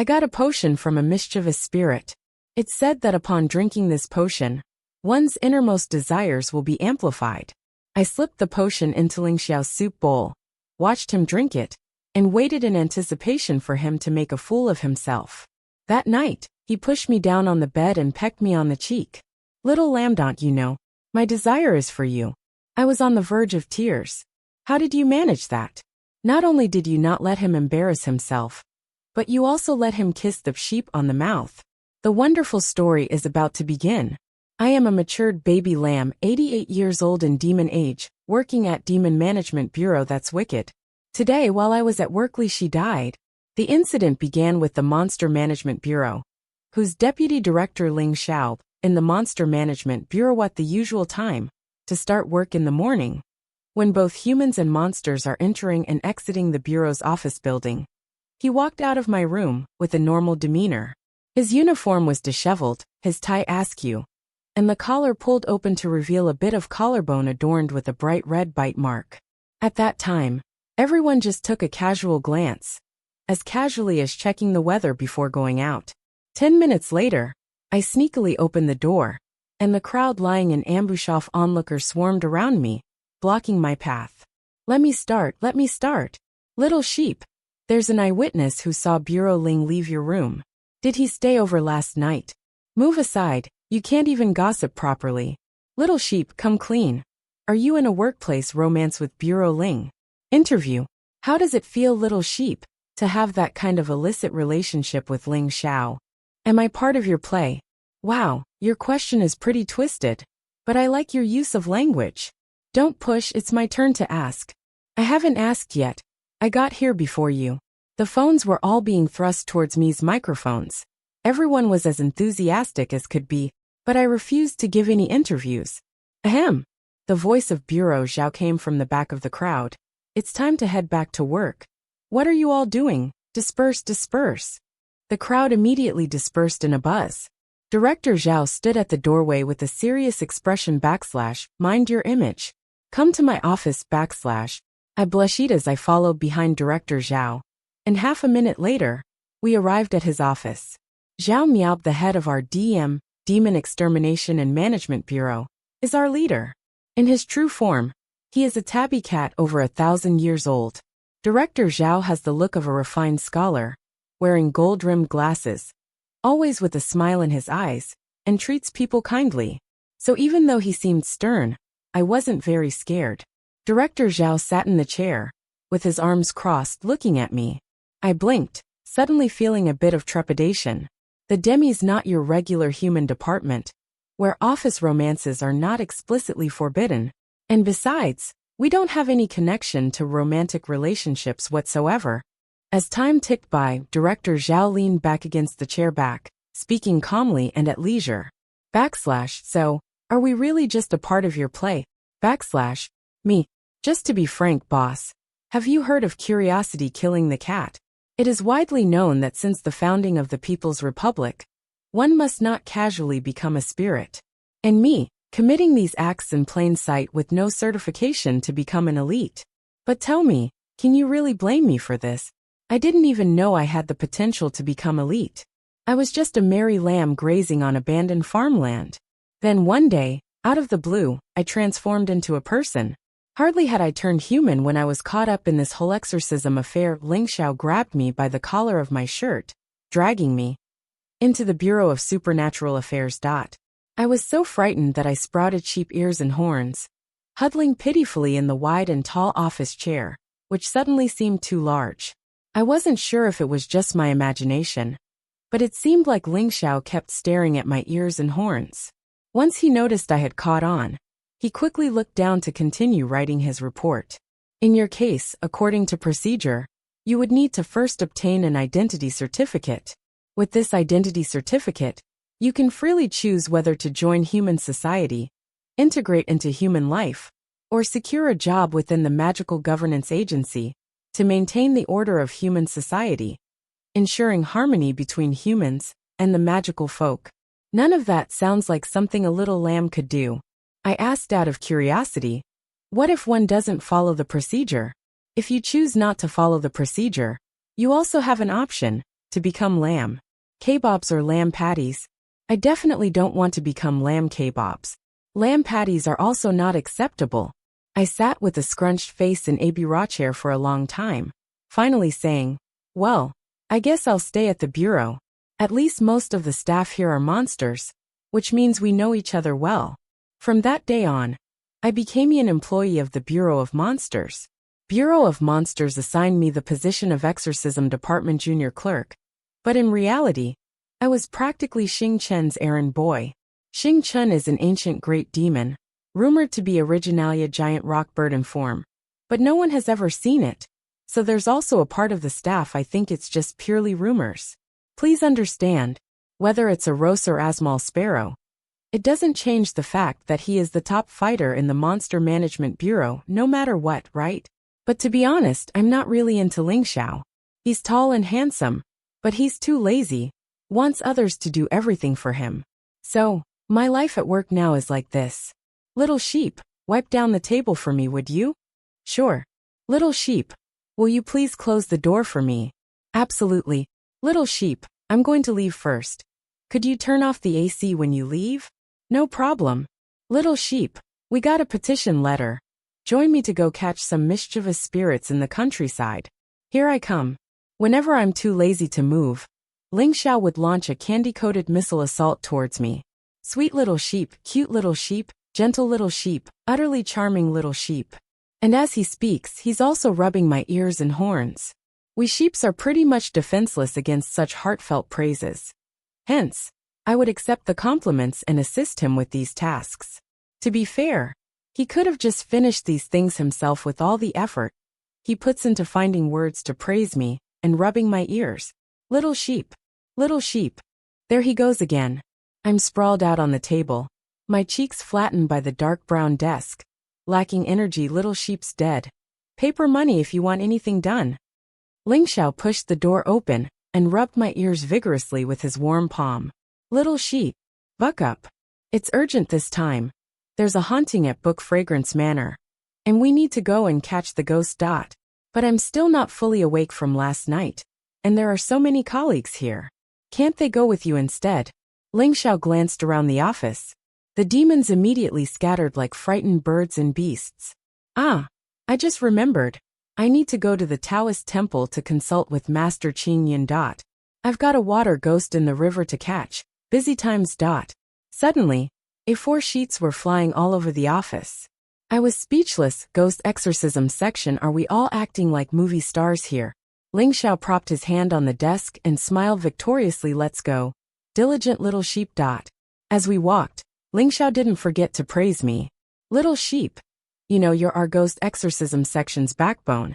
I got a potion from a mischievous spirit. It said that upon drinking this potion, one's innermost desires will be amplified. I slipped the potion into Ling Xiao's soup bowl, watched him drink it, and waited in anticipation for him to make a fool of himself. That night, he pushed me down on the bed and pecked me on the cheek. Little lamb, don't you know? My desire is for you. I was on the verge of tears. How did you manage that? Not only did you not let him embarrass himself, but you also let him kiss the sheep on the mouth. The wonderful story is about to begin. I am a matured baby lamb, 88 years old in demon age, working at Demon Management Bureau. That's wicked. Today, while I was at work, she died. The incident began with the Monster Management Bureau, whose deputy director Ling Xiao, in the Monster Management Bureau at the usual time, to start work in the morning, when both humans and monsters are entering and exiting the Bureau's office building. He walked out of my room with a normal demeanor. His uniform was disheveled, his tie askew, and the collar pulled open to reveal a bit of collarbone adorned with a bright red bite mark. At that time, everyone just took a casual glance, as casually as checking the weather before going out. 10 minutes later, I sneakily opened the door, and the crowd lying in ambush of onlookers swarmed around me, blocking my path. Let me start. Little sheep. There's an eyewitness who saw Bureau Ling leave your room. Did he stay over last night? Move aside, you can't even gossip properly. Little sheep, come clean. Are you in a workplace romance with Bureau Ling? Interview. How does it feel, little sheep, to have that kind of illicit relationship with Ling Xiao? Am I part of your play? Wow, your question is pretty twisted. But I like your use of language. Don't push, it's my turn to ask. I haven't asked yet. I got here before you. The phones were all being thrust towards me's microphones. Everyone was as enthusiastic as could be, but I refused to give any interviews. Ahem. The voice of Bureau Zhao came from the back of the crowd. It's time to head back to work. What are you all doing? Disperse. The crowd immediately dispersed in a buzz. Director Zhao stood at the doorway with a serious expression / mind your image. Come to my office / I blushed as I followed behind Director Zhao. And half a minute later, we arrived at his office. Zhao Miao, the head of our Demon Extermination and Management Bureau, is our leader. In his true form, he is a tabby cat over 1,000 years old. Director Zhao has the look of a refined scholar, wearing gold-rimmed glasses, always with a smile in his eyes, and treats people kindly. So even though he seemed stern, I wasn't very scared. Director Zhao sat in the chair, with his arms crossed, looking at me. I blinked, suddenly feeling a bit of trepidation. The Demi's not your regular human department, where office romances are not explicitly forbidden. And besides, we don't have any connection to romantic relationships whatsoever. As time ticked by, Director Zhao leaned back against the chair back, speaking calmly and at leisure. So, are we really just a part of your play? Me. Just to be frank, boss. Have you heard of curiosity killing the cat? It is widely known that since the founding of the People's Republic, one must not casually become a spirit. And me, committing these acts in plain sight with no certification to become an elite. But tell me, can you really blame me for this? I didn't even know I had the potential to become elite. I was just a merry lamb grazing on abandoned farmland. Then one day, out of the blue, I transformed into a person. Hardly had I turned human when I was caught up in this whole exorcism affair. Ling Xiao grabbed me by the collar of my shirt, dragging me into the Bureau of Supernatural Affairs. I was so frightened that I sprouted sheep ears and horns, huddling pitifully in the wide and tall office chair, which suddenly seemed too large. I wasn't sure if it was just my imagination, but it seemed like Ling Xiao kept staring at my ears and horns. Once he noticed I had caught on, he quickly looked down to continue writing his report. In your case, according to procedure, you would need to first obtain an identity certificate. With this identity certificate, you can freely choose whether to join human society, integrate into human life, or secure a job within the magical governance agency to maintain the order of human society, ensuring harmony between humans and the magical folk. None of that sounds like something a little lamb could do. I asked out of curiosity, what if one doesn't follow the procedure? If you choose not to follow the procedure, you also have an option to become lamb kebabs or lamb patties. I definitely don't want to become lamb kebabs. Lamb patties are also not acceptable. I sat with a scrunched face in a bureau chair for a long time, finally saying, well, I guess I'll stay at the bureau. At least most of the staff here are monsters, which means we know each other well. From that day on, I became an employee of the Bureau of Monsters. Bureau of Monsters assigned me the position of Exorcism Department Junior Clerk, but in reality, I was practically Xing Chen's errand boy. Xing Chen is an ancient great demon, rumored to be originalia giant rock bird in form, but no one has ever seen it, so there's also a part of the staff I think it's just purely rumors. Please understand, whether it's a Rose or Asmal Sparrow, it doesn't change the fact that he is the top fighter in the Monster Management Bureau no matter what, right? But to be honest, I'm not really into Ling Xiao. He's tall and handsome, but he's too lazy, wants others to do everything for him. So, my life at work now is like this. Little sheep, wipe down the table for me, would you? Sure. Little sheep, will you please close the door for me? Absolutely. Little sheep, I'm going to leave first. Could you turn off the AC when you leave? No problem. Little sheep, we got a petition letter. Join me to go catch some mischievous spirits in the countryside. Here I come. Whenever I'm too lazy to move, Ling Xiao would launch a candy-coated missile assault towards me. Sweet little sheep, cute little sheep, gentle little sheep, utterly charming little sheep. And as he speaks, he's also rubbing my ears and horns. We sheeps are pretty much defenseless against such heartfelt praises. Hence, I would accept the compliments and assist him with these tasks. To be fair, he could have just finished these things himself with all the effort he puts into finding words to praise me and rubbing my ears. Little sheep. Little sheep. There he goes again. I'm sprawled out on the table, my cheeks flattened by the dark brown desk. Lacking energy, little sheep's dead. Paper money if you want anything done. Ling Xiao pushed the door open and rubbed my ears vigorously with his warm palm. Little sheep, buck up. It's urgent this time. There's a haunting at Book Fragrance Manor, and we need to go and catch the ghost. But I'm still not fully awake from last night, and there are so many colleagues here. Can't they go with you instead? Ling Xiao glanced around the office. The demons immediately scattered like frightened birds and beasts. Ah, I just remembered. I need to go to the Taoist temple to consult with Master Qing Yin. I've got a water ghost in the river to catch. Busy times. Suddenly, A4 sheets were flying all over the office. I was speechless. Ghost exorcism section. Are we all acting like movie stars here? Ling Xiao propped his hand on the desk and smiled victoriously. Let's go. Diligent little sheep. As we walked, Ling Xiao didn't forget to praise me. Little sheep, you know you're our ghost exorcism section's backbone.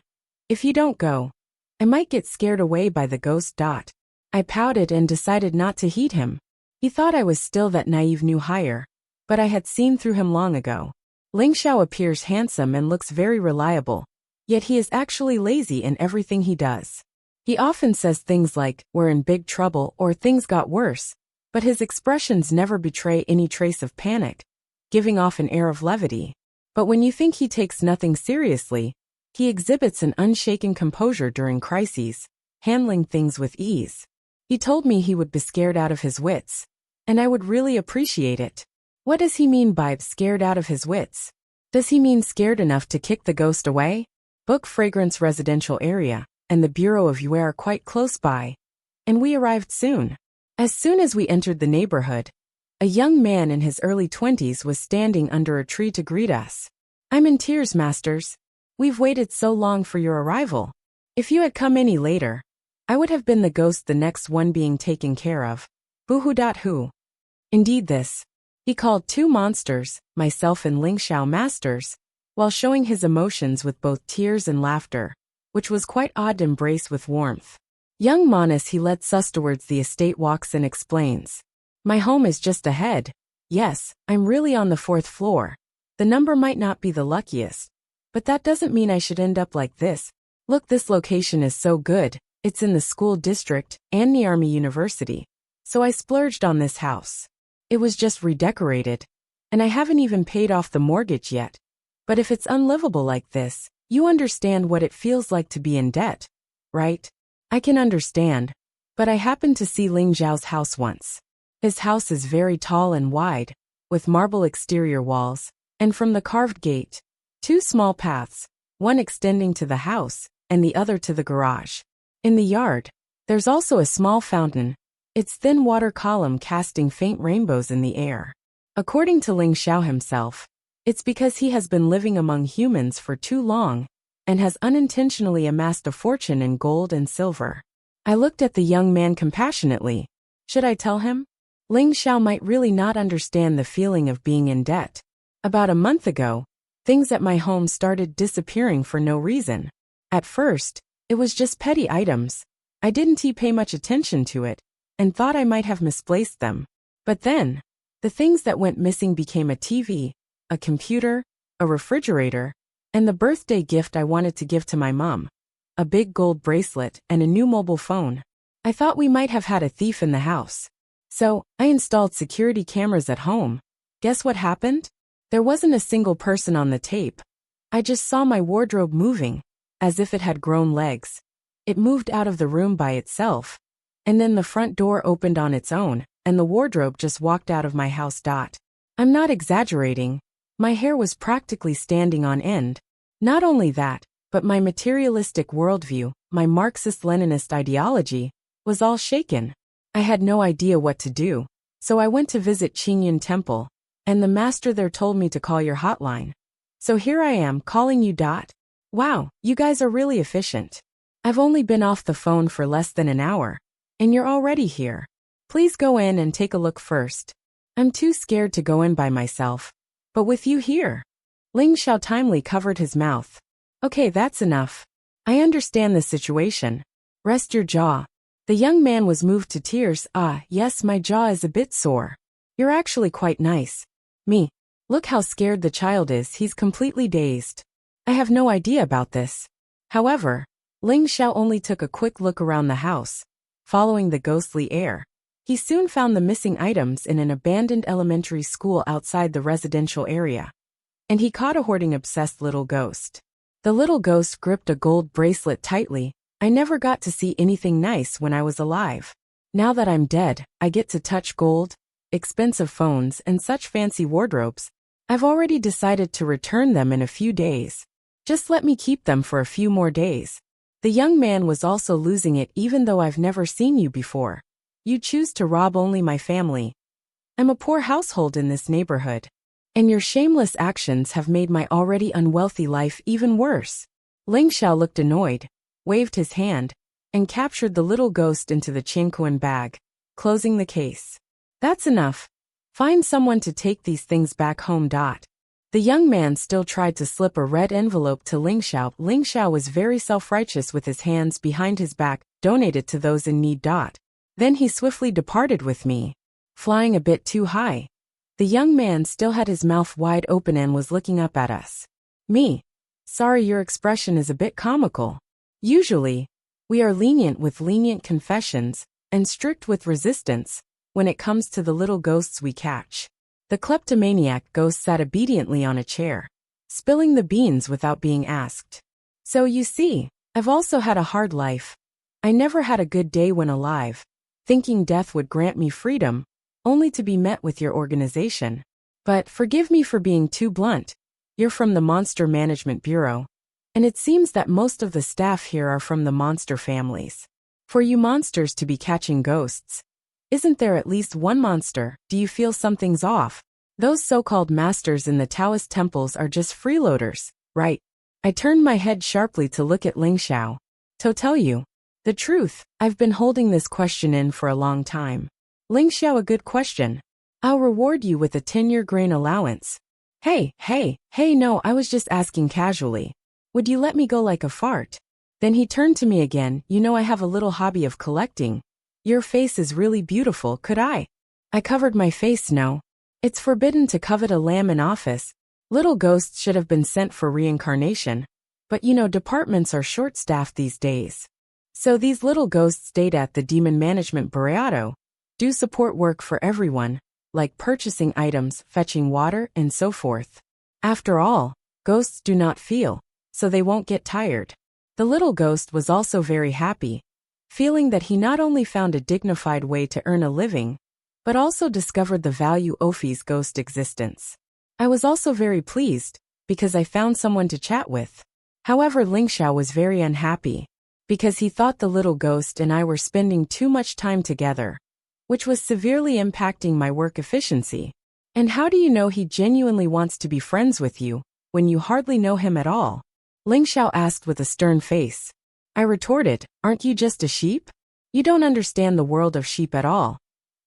If you don't go, I might get scared away by the ghost. I pouted and decided not to heed him. He thought I was still that naive new hire, but I had seen through him long ago. Ling Xiao appears handsome and looks very reliable, yet he is actually lazy in everything he does. He often says things like, "We're in big trouble" or "things got worse," but his expressions never betray any trace of panic, giving off an air of levity. But when you think he takes nothing seriously, he exhibits an unshaken composure during crises, handling things with ease. He told me he would be scared out of his wits, and I would really appreciate it. What does he mean by scared out of his wits? Does he mean scared enough to kick the ghost away? Book Fragrance residential area, and the Bureau of Yue are quite close by, and we arrived soon. As soon as we entered the neighborhood, a young man in his early 20s was standing under a tree to greet us. I'm in tears, masters. We've waited so long for your arrival. If you had come any later, I would have been the ghost, the next one being taken care of. Boohoo. Indeed this. He called two monsters, myself and Ling Xiao masters, while showing his emotions with both tears and laughter, which was quite odd to embrace with warmth. Young Manas he led us towards the estate, walks and explains. My home is just ahead. Yes, I'm really on the 4th floor. The number might not be the luckiest, but that doesn't mean I should end up like this. Look, this location is so good. It's in the school district and the Army University. So I splurged on this house. It was just redecorated, and I haven't even paid off the mortgage yet. But if it's unlivable like this, you understand what it feels like to be in debt, right? I can understand, But I happened to see Ling Xiao's house once. His house is very tall and wide, with marble exterior walls, and from the carved gate, two small paths, one extending to the house, and the other to the garage. In the yard, there's also a small fountain, its thin water column casting faint rainbows in the air. According to Ling Xiao himself, it's because he has been living among humans for too long, and has unintentionally amassed a fortune in gold and silver. I looked at the young man compassionately. Should I tell him? Ling Xiao might really not understand the feeling of being in debt. About a month ago, things at my home started disappearing for no reason. At first, it was just petty items. I didn't pay much attention to it, and thought I might have misplaced them. But then, the things that went missing became a TV, a computer, a refrigerator, and the birthday gift I wanted to give to my mom. A big gold bracelet and a new mobile phone. I thought we might have had a thief in the house. So, I installed security cameras at home. Guess what happened? There wasn't a single person on the tape. I just saw my wardrobe moving, as if it had grown legs. It moved out of the room by itself. And then the front door opened on its own, and the wardrobe just walked out of my house. I'm not exaggerating. My hair was practically standing on end. Not only that, but my materialistic worldview, my Marxist-Leninist ideology, was all shaken. I had no idea what to do, so I went to visit Qingyun Temple, and the master there told me to call your hotline. So here I am calling you. Wow, you guys are really efficient. I've only been off the phone for less than an hour, and you're already here. Please go in and take a look first. I'm too scared to go in by myself, but with you here. Ling Xiao timely covered his mouth. Okay, that's enough. I understand the situation. Rest your jaw. The young man was moved to tears. Yes, my jaw is a bit sore. You're actually quite nice. Me. Look how scared the child is. He's completely dazed. I have no idea about this. However, Ling Xiao only took a quick look around the house. Following the ghostly air, he soon found the missing items in an abandoned elementary school outside the residential area. And he caught a hoarding-obsessed little ghost. The little ghost gripped a gold bracelet tightly. I never got to see anything nice when I was alive. Now that I'm dead, I get to touch gold, expensive phones, and such fancy wardrobes. I've already decided to return them in a few days. Just let me keep them for a few more days. The young man was also losing it. Even though I've never seen you before, you choose to rob only my family. I'm a poor household in this neighborhood, and your shameless actions have made my already unwealthy life even worse. Ling Xiao looked annoyed, waved his hand, and captured the little ghost into the Qingquan bag, closing the case. That's enough. Find someone to take these things back home. The young man still tried to slip a red envelope to Ling Xiao. Ling Xiao was very self-righteous with his hands behind his back, donated to those in need. Then he swiftly departed with me, flying a bit too high. The young man still had his mouth wide open and was looking up at us. Me. Sorry, your expression is a bit comical. Usually, we are lenient with lenient confessions, and strict with resistance, when it comes to the little ghosts we catch. The kleptomaniac ghost sat obediently on a chair, spilling the beans without being asked. So you see, I've also had a hard life. I never had a good day when alive, thinking death would grant me freedom, only to be met with your organization. But forgive me for being too blunt. You're from the Monster Management Bureau, and it seems that most of the staff here are from the monster families. For you monsters to be catching ghosts, isn't there at least one monster? Do you feel something's off? Those so-called masters in the Taoist temples are just freeloaders, right? I turned my head sharply to look at Ling Xiao. To tell you the truth, I've been holding this question in for a long time. Ling Xiao, a good question. I'll reward you with a 10-year grain allowance. Hey, no, I was just asking casually. Would you let me go like a fart? Then he turned to me again. You know, I have a little hobby of collecting. Your face is really beautiful. Could I? I covered my face. No. It's forbidden to covet a lamb in office. Little ghosts should have been sent for reincarnation. But you know, departments are short-staffed these days. So these little ghosts stayed at the Demon Management Bureau, do support work for everyone, like purchasing items, fetching water, and so forth. After all, ghosts do not feel, so they won't get tired. The little ghost was also very happy. feeling that he not only found a dignified way to earn a living, but also discovered the value Ophi's ghost existence. I was also very pleased, because I found someone to chat with. However, Ling Xiao was very unhappy, because he thought the little ghost and I were spending too much time together, which was severely impacting my work efficiency. And how do you know he genuinely wants to be friends with you, when you hardly know him at all? Ling Xiao asked with a stern face. I retorted, aren't you just a sheep? You don't understand the world of sheep at all.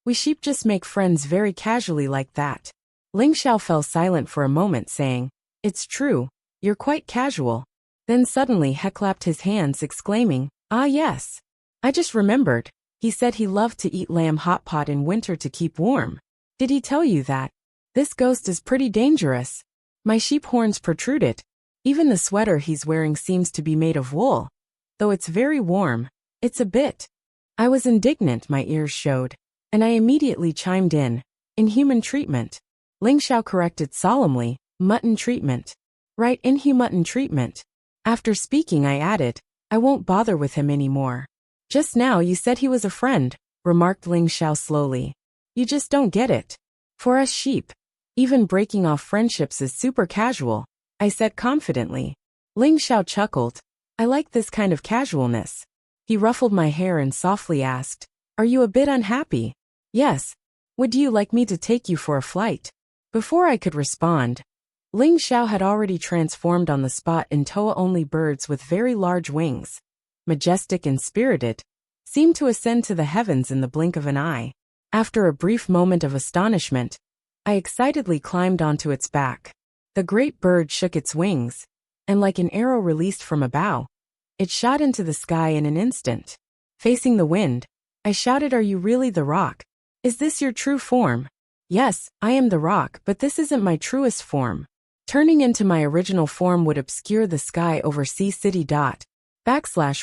We sheep just make friends very casually like that. Ling Xiao fell silent for a moment saying, it's true, you're quite casual. Then suddenly he clapped his hands exclaiming, ah yes. I just remembered, he said he loved to eat lamb hot pot in winter to keep warm. Did he tell you that? This ghost is pretty dangerous. My sheep horns protruded. Even the sweater he's wearing seems to be made of wool. Though it's very warm, it's a bit. I was indignant, my ears showed. And I immediately chimed in, inhuman treatment. Ling Xiao corrected solemnly, mutton treatment. Right, inhuman treatment. After speaking I added, I won't bother with him anymore. Just now you said he was a friend, remarked Ling Xiao slowly. You just don't get it. For us sheep, even breaking off friendships is super casual, I said confidently. Ling Xiao chuckled. I like this kind of casualness. He ruffled my hair and softly asked, are you a bit unhappy? Yes. Would you like me to take you for a flight? Before I could respond, Ling Xiao had already transformed on the spot into Toa-only birds with very large wings, majestic and spirited, seemed to ascend to the heavens in the blink of an eye. After a brief moment of astonishment, I excitedly climbed onto its back. The great bird shook its wings, and like an arrow released from a bow, it shot into the sky in an instant. Facing the wind, I shouted, are you really the rock? Is this your true form? Yes, I am the rock, but this isn't my truest form. Turning into my original form would obscure the sky over Sea City.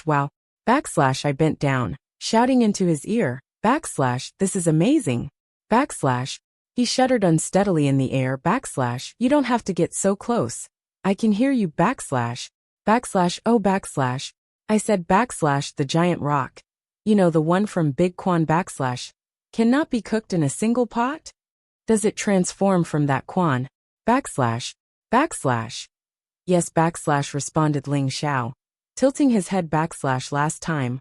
Wow. I bent down, shouting into his ear, this is amazing. He shuddered unsteadily in the air, you don't have to get so close. I can hear you, oh, I said, the giant rock. You know, the one from Big Quan, cannot be cooked in a single pot? Does it transform from that Quan? Yes, responded Ling Xiao, tilting his head last time.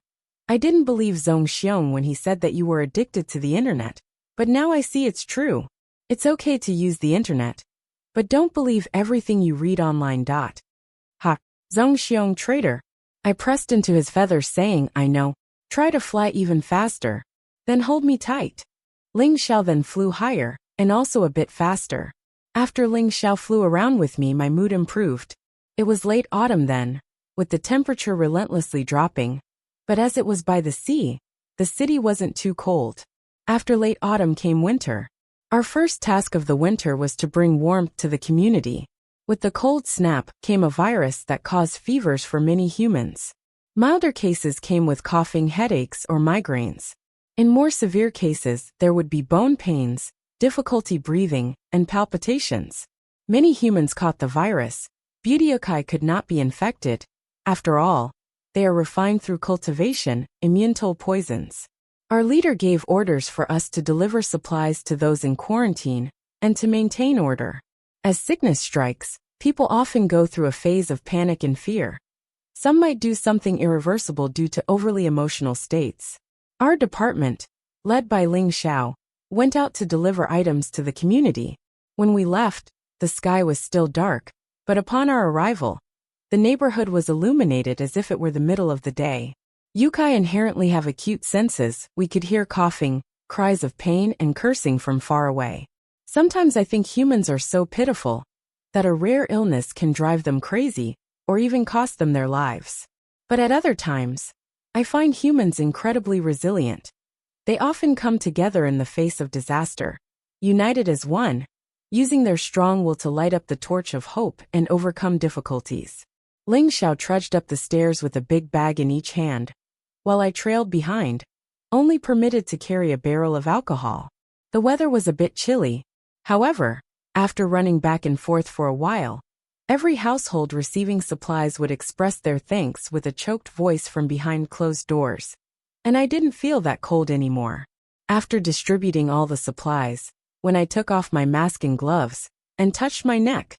I didn't believe Zhong Xiong when he said that you were addicted to the internet, but now I see it's true. It's okay to use the internet, but don't believe everything you read online. Ha! Zhong Xiong, traitor. I pressed into his feathers saying, I know. Try to fly even faster. Then hold me tight. Ling Xiao then flew higher, and also a bit faster. After Ling Xiao flew around with me, my mood improved. It was late autumn then, with the temperature relentlessly dropping. But as it was by the sea, the city wasn't too cold. After late autumn came winter. Our first task of the winter was to bring warmth to the community. With the cold snap came a virus that caused fevers for many humans. Milder cases came with coughing, headaches, or migraines. In more severe cases, there would be bone pains, difficulty breathing, and palpitations. Many humans caught the virus. Beauty yokai could not be infected. After all, they are refined through cultivation, immune to poisons. Our leader gave orders for us to deliver supplies to those in quarantine, and to maintain order. As sickness strikes, people often go through a phase of panic and fear. Some might do something irreversible due to overly emotional states. Our department, led by Ling Xiao, went out to deliver items to the community. When we left, the sky was still dark, but upon our arrival, the neighborhood was illuminated as if it were the middle of the day. Yokai inherently have acute senses. We could hear coughing, cries of pain, and cursing from far away. Sometimes I think humans are so pitiful that a rare illness can drive them crazy or even cost them their lives. But at other times, I find humans incredibly resilient. They often come together in the face of disaster, united as one, using their strong will to light up the torch of hope and overcome difficulties. Ling Xiao trudged up the stairs with a big bag in each hand, while I trailed behind, only permitted to carry a barrel of alcohol. The weather was a bit chilly. However, after running back and forth for a while, every household receiving supplies would express their thanks with a choked voice from behind closed doors. and I didn't feel that cold anymore. After distributing all the supplies, when I took off my mask and gloves, and touched my neck,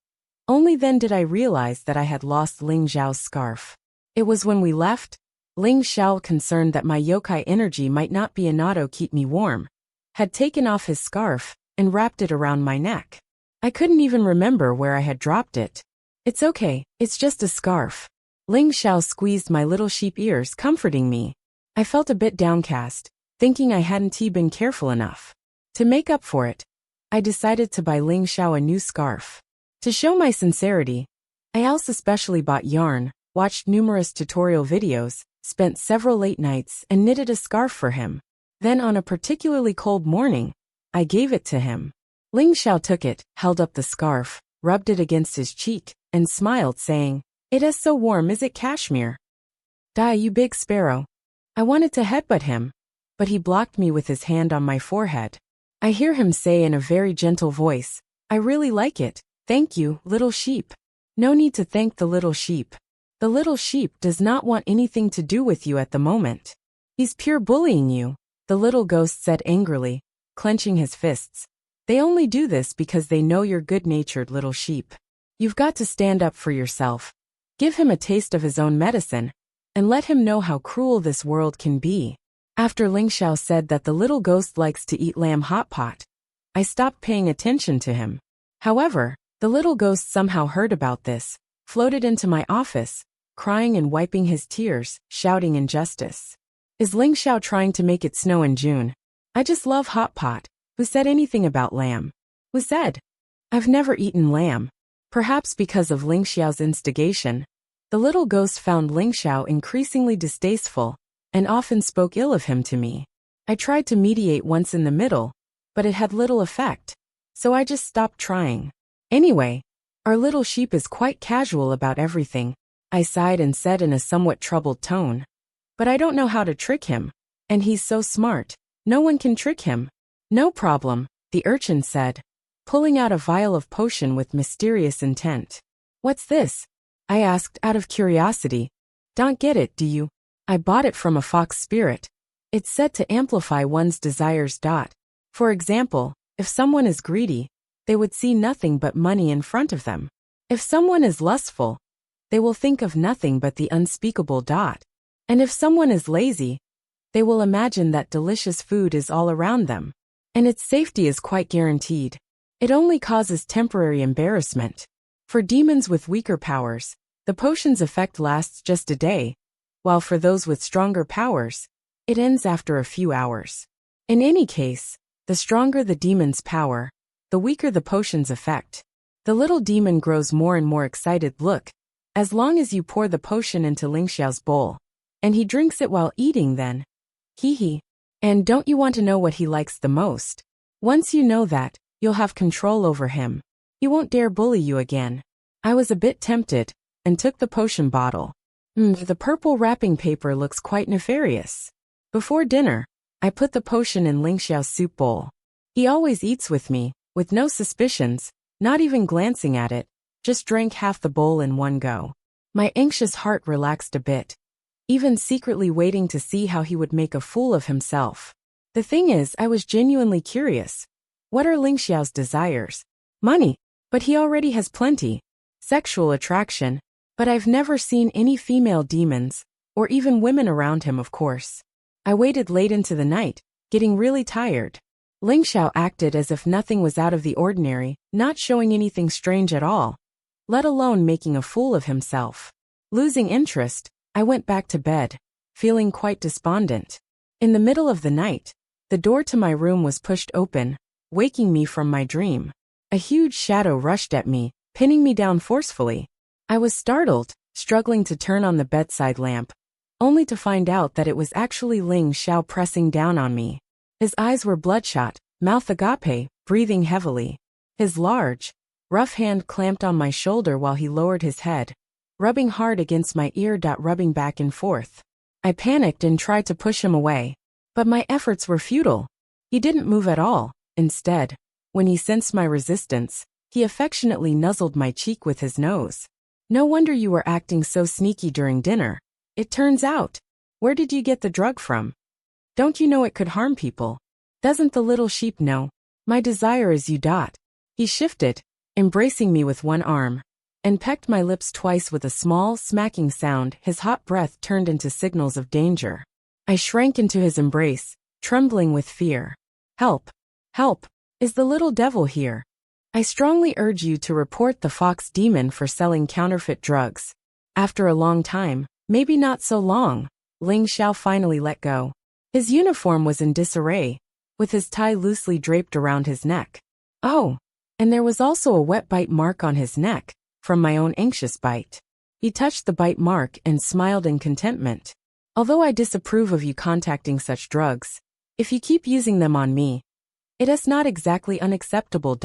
only then did I realize that I had lost Ling Xiao's scarf. It was when we left, Ling Xiao, concerned that my yokai energy might not be enough to keep me warm, had taken off his scarf and wrapped it around my neck. I couldn't even remember where I had dropped it. It's okay, it's just a scarf. Ling Xiao squeezed my little sheep ears, comforting me. I felt a bit downcast, thinking I hadn't been careful enough. To make up for it, I decided to buy Ling Xiao a new scarf. To show my sincerity, I also specially bought yarn, watched numerous tutorial videos, spent several late nights, and knitted a scarf for him. Then on a particularly cold morning, I gave it to him. Ling Xiao took it, held up the scarf, rubbed it against his cheek, and smiled, saying, "It is so warm, is it cashmere? Die, you big sparrow." I wanted to headbutt him, but he blocked me with his hand on my forehead. I hear him say in a very gentle voice, "I really like it, thank you, little sheep." No need to thank the little sheep. The little sheep does not want anything to do with you at the moment. He's pure bullying you, the little ghost said angrily, clenching his fists. They only do this because they know you're good-natured, little sheep. You've got to stand up for yourself. Give him a taste of his own medicine, and let him know how cruel this world can be. After Ling Xiao said that the little ghost likes to eat lamb hot pot, I stopped paying attention to him. However, the little ghost somehow heard about this, floated into my office, crying and wiping his tears, shouting injustice. Is Ling Xiao trying to make it snow in June? I just love hot pot. Who said anything about lamb? Who said? I've never eaten lamb. Perhaps because of Ling Xiao's instigation, the little ghost found Ling Xiao increasingly distasteful, and often spoke ill of him to me. I tried to mediate once in the middle, but it had little effect, so I just stopped trying. Anyway, our little sheep is quite casual about everything, I sighed and said in a somewhat troubled tone. But I don't know how to trick him, and he's so smart, no one can trick him. No problem, the urchin said, pulling out a vial of potion with mysterious intent. What's this? I asked out of curiosity. Don't get it, do you? I bought it from a fox spirit. It's said to amplify one's desires. For example, if someone is greedy, they would see nothing but money in front of them. If someone is lustful, they will think of nothing but the unspeakable. And if someone is lazy, they will imagine that delicious food is all around them. And its safety is quite guaranteed. It only causes temporary embarrassment. For demons with weaker powers, the potion's effect lasts just a day, while for those with stronger powers, it ends after a few hours. In any case, the stronger the demon's power, the weaker the potion's effect. The little demon grows more and more excited. Look, as long as you pour the potion into Ling Xiao's bowl, and he drinks it while eating, then. Hee. And don't you want to know what he likes the most? Once you know that, you'll have control over him. He won't dare bully you again. I was a bit tempted, and took the potion bottle. The purple wrapping paper looks quite nefarious. Before dinner, I put the potion in Ling Xiao's soup bowl. He always eats with me, with no suspicions, not even glancing at it, just drank half the bowl in one go. My anxious heart relaxed a bit, even secretly waiting to see how he would make a fool of himself. The thing is, I was genuinely curious. What are Ling Xiao's desires? Money, but he already has plenty. Sexual attraction, but I've never seen any female demons, or even women around him, of course. I waited late into the night, getting really tired. Ling Xiao acted as if nothing was out of the ordinary, not showing anything strange at all, let alone making a fool of himself. Losing interest, I went back to bed, feeling quite despondent. In the middle of the night, the door to my room was pushed open, waking me from my dream. A huge shadow rushed at me, pinning me down forcefully. I was startled, struggling to turn on the bedside lamp, only to find out that it was actually Ling Xiao pressing down on me. His eyes were bloodshot, mouth agape, breathing heavily. His large, rough hand clamped on my shoulder while he lowered his head, rubbing hard against my ear. Rubbing back and forth. I panicked and tried to push him away, but my efforts were futile. He didn't move at all. Instead, when he sensed my resistance, he affectionately nuzzled my cheek with his nose. No wonder you were acting so sneaky during dinner. It turns out. Where did you get the drug from? Don't you know it could harm people? Doesn't the little sheep know? My desire is you. He shifted, embracing me with one arm, and pecked my lips twice with a small, smacking sound. His hot breath turned into signals of danger. I shrank into his embrace, trembling with fear. Help! Help! Is the little devil here? I strongly urge you to report the fox demon for selling counterfeit drugs. After a long time, maybe not so long, Ling Xiao finally let go. His uniform was in disarray, with his tie loosely draped around his neck. Oh, and there was also a wet bite mark on his neck, from my own anxious bite. He touched the bite mark and smiled in contentment. Although I disapprove of you contacting such drugs, if you keep using them on me, it is not exactly unacceptable.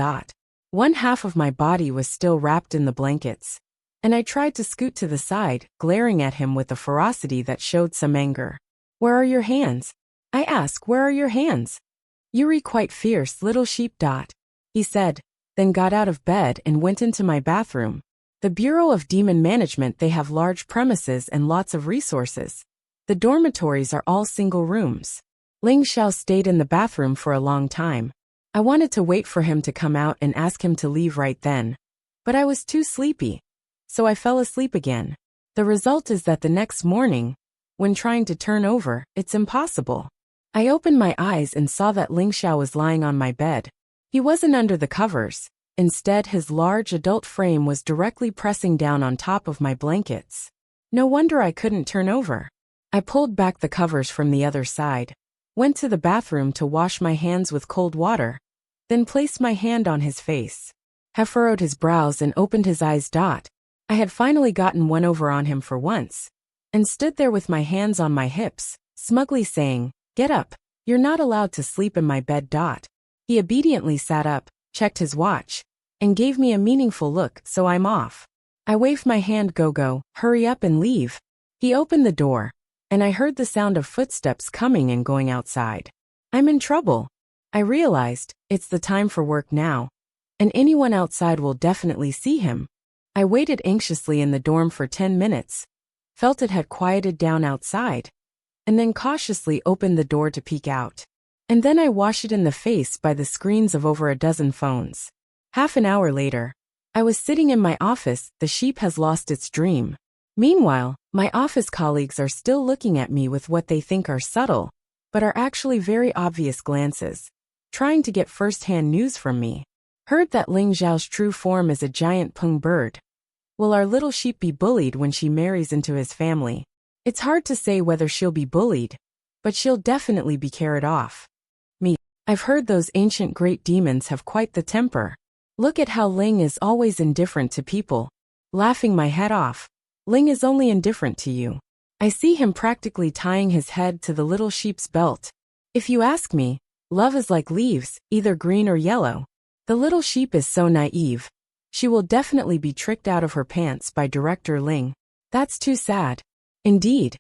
One half of my body was still wrapped in the blankets, and I tried to scoot to the side, glaring at him with a ferocity that showed some anger. Where are your hands? I ask, where are your hands? You're quite fierce, little sheep. He said, then got out of bed and went into my bathroom. The Bureau of Demon Management, they have large premises and lots of resources. The dormitories are all single rooms. Ling Xiao stayed in the bathroom for a long time. I wanted to wait for him to come out and ask him to leave right then, but I was too sleepy, so I fell asleep again. The result is that the next morning, when trying to turn over, it's impossible. I opened my eyes and saw that Ling Xiao was lying on my bed. He wasn't under the covers. Instead, his large adult frame was directly pressing down on top of my blankets. No wonder I couldn't turn over. I pulled back the covers from the other side, went to the bathroom to wash my hands with cold water, then placed my hand on his face. He furrowed his brows and opened his eyes. I had finally gotten one over on him for once, and stood there with my hands on my hips, smugly saying, "Get up. You're not allowed to sleep in my bed." He obediently sat up, checked his watch, and gave me a meaningful look, so I'm off. I waved my hand. Go, hurry up and leave. He opened the door, and I heard the sound of footsteps coming and going outside. I'm in trouble. I realized, it's the time for work now, and anyone outside will definitely see him. I waited anxiously in the dorm for 10 minutes, felt it had quieted down outside, and then cautiously opened the door to peek out. And then I washed it in the face by the screens of over a dozen phones. Half an hour later, I was sitting in my office. The sheep has lost its dream. Meanwhile, my office colleagues are still looking at me with what they think are subtle, but are actually very obvious glances, trying to get first-hand news from me. Heard that Ling Xiao's true form is a giant pung bird. Will our little sheep be bullied when she marries into his family? It's hard to say whether she'll be bullied, but she'll definitely be carried off. Me. I've heard those ancient great demons have quite the temper. Look at how Ling is always indifferent to people. Laughing my head off. Ling is only indifferent to you. I see him practically tying his head to the little sheep's belt. If you ask me, love is like leaves, either green or yellow. The little sheep is so naive. She will definitely be tricked out of her pants by Director Ling. That's too sad. Indeed.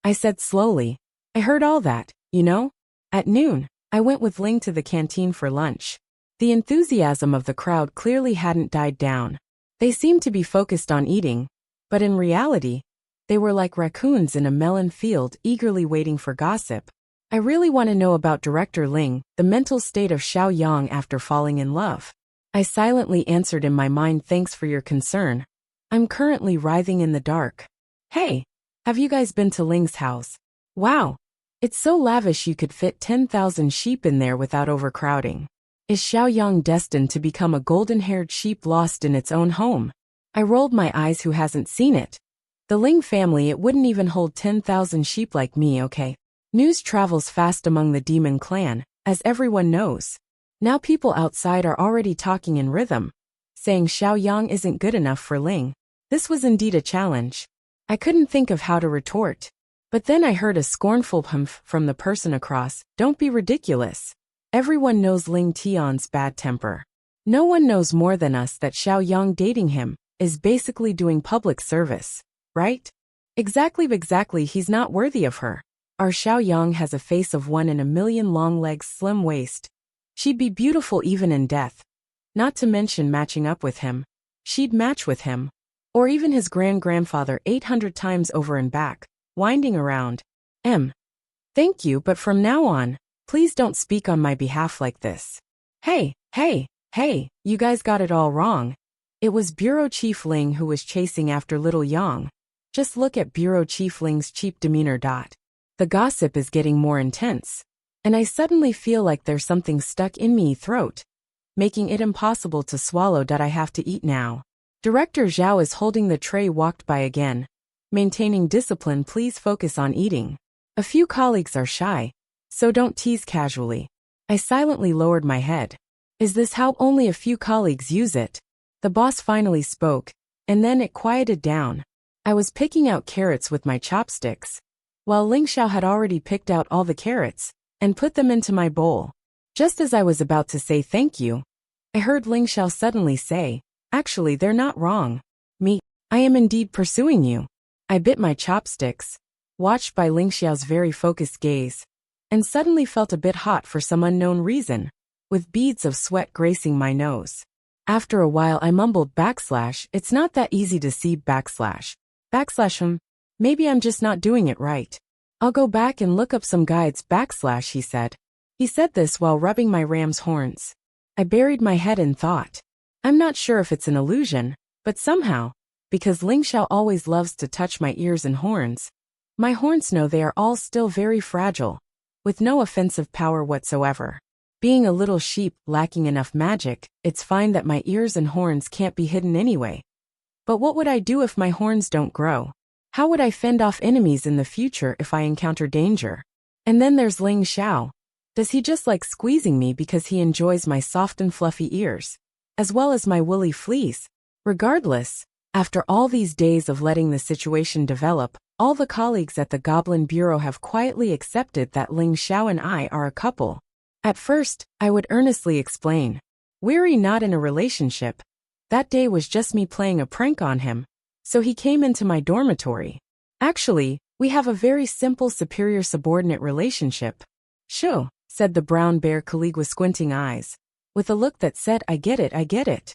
I said slowly. I heard all that, you know? At noon, I went with Ling to the canteen for lunch. The enthusiasm of the crowd clearly hadn't died down. They seemed to be focused on eating, but in reality, they were like raccoons in a melon field eagerly waiting for gossip. I really want to know about Director Ling, the mental state of Xiao Yang after falling in love. I silently answered in my mind, thanks for your concern. I'm currently writhing in the dark. Hey, have you guys been to Ling's house? Wow, it's so lavish you could fit 10,000 sheep in there without overcrowding. Is Xiao Yang destined to become a golden-haired sheep lost in its own home? I rolled my eyes. Who hasn't seen it? The Ling family, it wouldn't even hold 10,000 sheep like me, okay? News travels fast among the demon clan, as everyone knows. Now people outside are already talking in rhythm, saying Xiao Yang isn't good enough for Ling. This was indeed a challenge. I couldn't think of how to retort. But then I heard a scornful humph from the person across. Don't be ridiculous. Everyone knows Ling Tian's bad temper. No one knows more than us that Xiao Yang dating him is basically doing public service, right? Exactly, he's not worthy of her. Our Xiao Yang has a face of 1 in a million, long legs, slim waist. She'd be beautiful even in death. Not to mention matching up with him. She'd match with him. Or even his grandfather 800 times over and back, winding around. Thank you, but from now on, please don't speak on my behalf like this. Hey, you guys got it all wrong. It was Bureau Chief Ling who was chasing after little Yang. Just look at Bureau Chief Ling's cheap demeanor. The gossip is getting more intense, and I suddenly feel like there's something stuck in me throat, making it impossible to swallow. I have to eat now. Director Zhao is holding the tray walked by again. Maintaining discipline, please focus on eating. A few colleagues are shy, so don't tease casually. I silently lowered my head. Is this how only a few colleagues use it? The boss finally spoke, and then it quieted down. I was picking out carrots with my chopsticks, while Ling Xiao had already picked out all the carrots and put them into my bowl. Just as I was about to say thank you, I heard Ling Xiao suddenly say, "Actually, they're not wrong. I am indeed pursuing you." I bit my chopsticks, watched by Ling Xiao's very focused gaze, and suddenly felt a bit hot for some unknown reason, with beads of sweat gracing my nose. After a while I mumbled "It's not that easy to see maybe I'm just not doing it right. I'll go back and look up some guides he said. He said this while rubbing my ram's horns. I buried my head in thought. I'm not sure if it's an illusion, but somehow, because Ling Xiao always loves to touch my ears and horns, my horns know they are all still very fragile, with no offensive power whatsoever. Being a little sheep lacking enough magic, it's fine that my ears and horns can't be hidden anyway. But what would I do if my horns don't grow? How would I fend off enemies in the future if I encounter danger? And then there's Ling Xiao. Does he just like squeezing me because he enjoys my soft and fluffy ears, as well as my woolly fleece? Regardless, after all these days of letting the situation develop, all the colleagues at the Goblin Bureau have quietly accepted that Ling Xiao and I are a couple. At first, I would earnestly explain, "We're not in a relationship. That day was just me playing a prank on him, so he came into my dormitory. Actually, we have a very simple superior-subordinate relationship." "Sure," said the brown bear colleague with squinting eyes, with a look that said, I get it.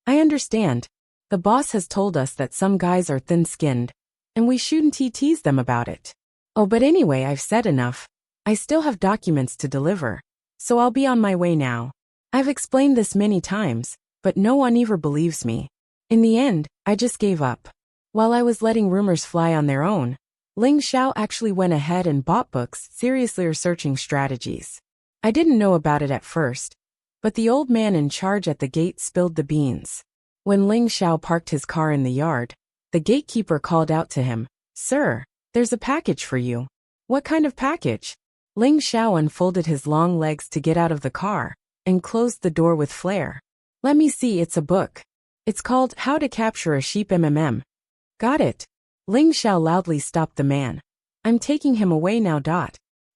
I understand. The boss has told us that some guys are thin-skinned, and we shouldn't tease them about it. Oh, but anyway, I've said enough. I still have documents to deliver, so I'll be on my way now. I've explained this many times, but no one ever believes me. In the end, I just gave up. While I was letting rumors fly on their own, Ling Xiao actually went ahead and bought books seriously researching strategies. I didn't know about it at first, but the old man in charge at the gate spilled the beans. When Ling Xiao parked his car in the yard, the gatekeeper called out to him, "Sir, there's a package for you." "What kind of package?" Ling Xiao unfolded his long legs to get out of the car and closed the door with flair. "Let me see, it's a book. It's called How to Capture a Sheep MMM. Got it." Ling Xiao loudly stopped the man. "I'm taking him away now.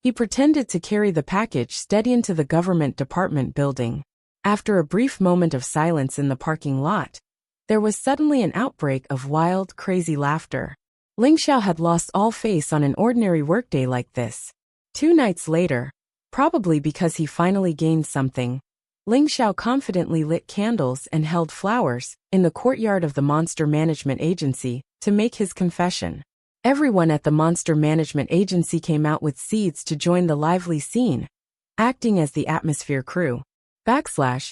He pretended to carry the package steady into the government department building. After a brief moment of silence in the parking lot, there was suddenly an outbreak of wild, crazy laughter. Ling Xiao had lost all face on an ordinary workday like this. 2 nights later, probably because he finally gained something, Ling Xiao confidently lit candles and held flowers in the courtyard of the Monster Management Agency to make his confession. Everyone at the Monster Management Agency came out with seeds to join the lively scene, acting as the atmosphere crew.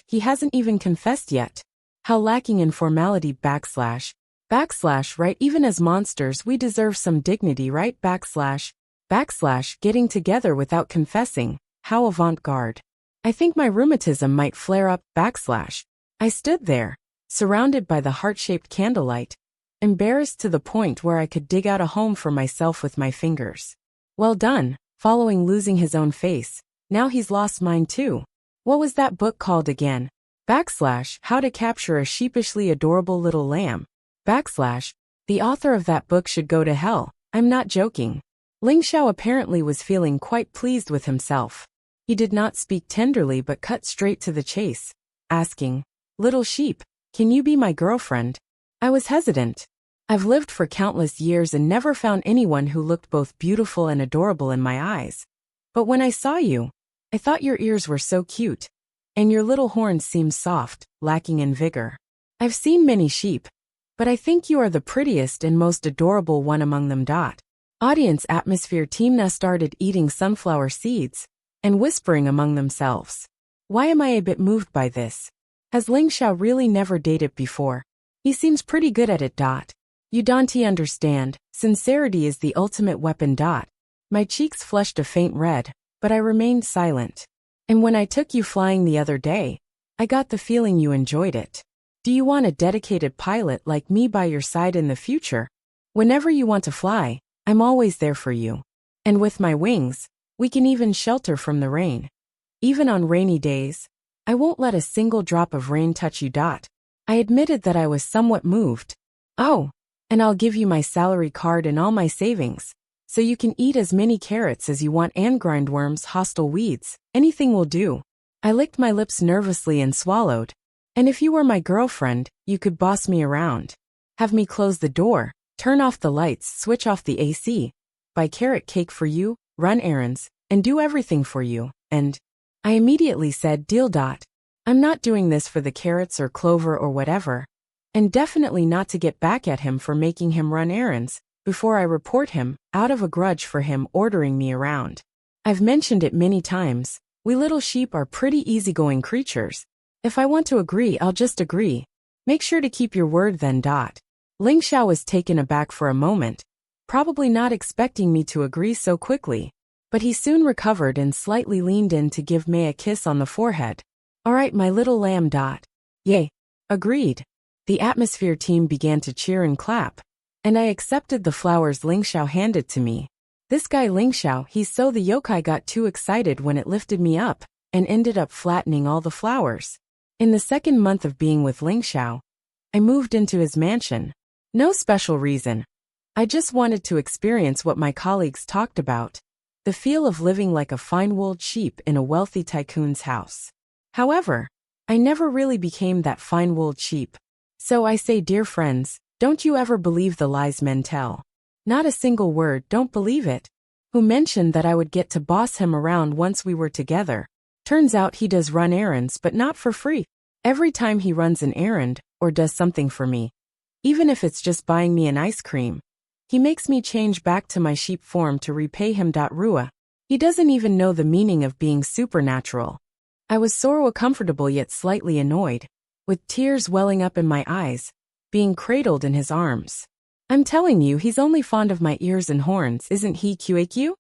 He hasn't even confessed yet. How lacking in formality. Right, even as monsters we deserve some dignity, right? Getting together without confessing, how avant-garde. I think my rheumatism might flare up. I stood there, surrounded by the heart-shaped candlelight, embarrassed to the point where I could dig out a home for myself with my fingers. Well done, following losing his own face. Now he's lost mine too. What was that book called again? How to Capture a Sheepishly Adorable Little Lamb. The author of that book should go to hell. I'm not joking. Ling Xiao apparently was feeling quite pleased with himself. He did not speak tenderly but cut straight to the chase, asking, "Little sheep, can you be my girlfriend?" I was hesitant. I've lived for countless years and never found anyone who looked both beautiful and adorable in my eyes. But when I saw you, I thought your ears were so cute, and your little horns seemed soft, lacking in vigor. I've seen many sheep, but I think you are the prettiest and most adorable one among them. Audience atmosphere team started eating sunflower seeds and whispering among themselves. Why am I a bit moved by this? Has Ling Xiao really never dated before? He seems pretty good at it. You don't understand, sincerity is the ultimate weapon. My cheeks flushed a faint red, but I remained silent. And when I took you flying the other day, I got the feeling you enjoyed it. Do you want a dedicated pilot like me by your side in the future? Whenever you want to fly, I'm always there for you. And with my wings, we can even shelter from the rain. Even on rainy days, I won't let a single drop of rain touch you. I admitted that I was somewhat moved. Oh, and I'll give you my salary card and all my savings, so you can eat as many carrots as you want and grind worms, hostile weeds, anything will do. I licked my lips nervously and swallowed. And if you were my girlfriend, you could boss me around. Have me close the door, turn off the lights, switch off the AC, buy carrot cake for you, run errands, and do everything for you, and I immediately said, deal. I'm not doing this for the carrots or clover or whatever, and definitely not to get back at him for making him run errands, before I report him, out of a grudge for him ordering me around. I've mentioned it many times, we little sheep are pretty easygoing creatures. If I want to agree, I'll just agree. Make sure to keep your word then. Ling Xiao was taken aback for a moment, probably not expecting me to agree so quickly, but he soon recovered and slightly leaned in to give Mei a kiss on the forehead. All right, my little lamb. Yay. Agreed. The atmosphere team began to cheer and clap, and I accepted the flowers Ling Xiao handed to me. This guy Ling Xiao, he's so the yokai got too excited when it lifted me up, and ended up flattening all the flowers. In the second month of being with Ling Xiao, I moved into his mansion. No special reason. I just wanted to experience what my colleagues talked about, the feel of living like a fine-wooled sheep in a wealthy tycoon's house. However, I never really became that fine-wooled sheep. So I say, dear friends, don't you ever believe the lies men tell. Not a single word, don't believe it. Who mentioned that I would get to boss him around once we were together? Turns out he does run errands, but not for free. Every time he runs an errand, or does something for me, even if it's just buying me an ice cream, he makes me change back to my sheep form to repay him. Rua. He doesn't even know the meaning of being supernatural. I was so comfortable yet slightly annoyed, with tears welling up in my eyes, being cradled in his arms. I'm telling you, he's only fond of my ears and horns, isn't he, QAQ?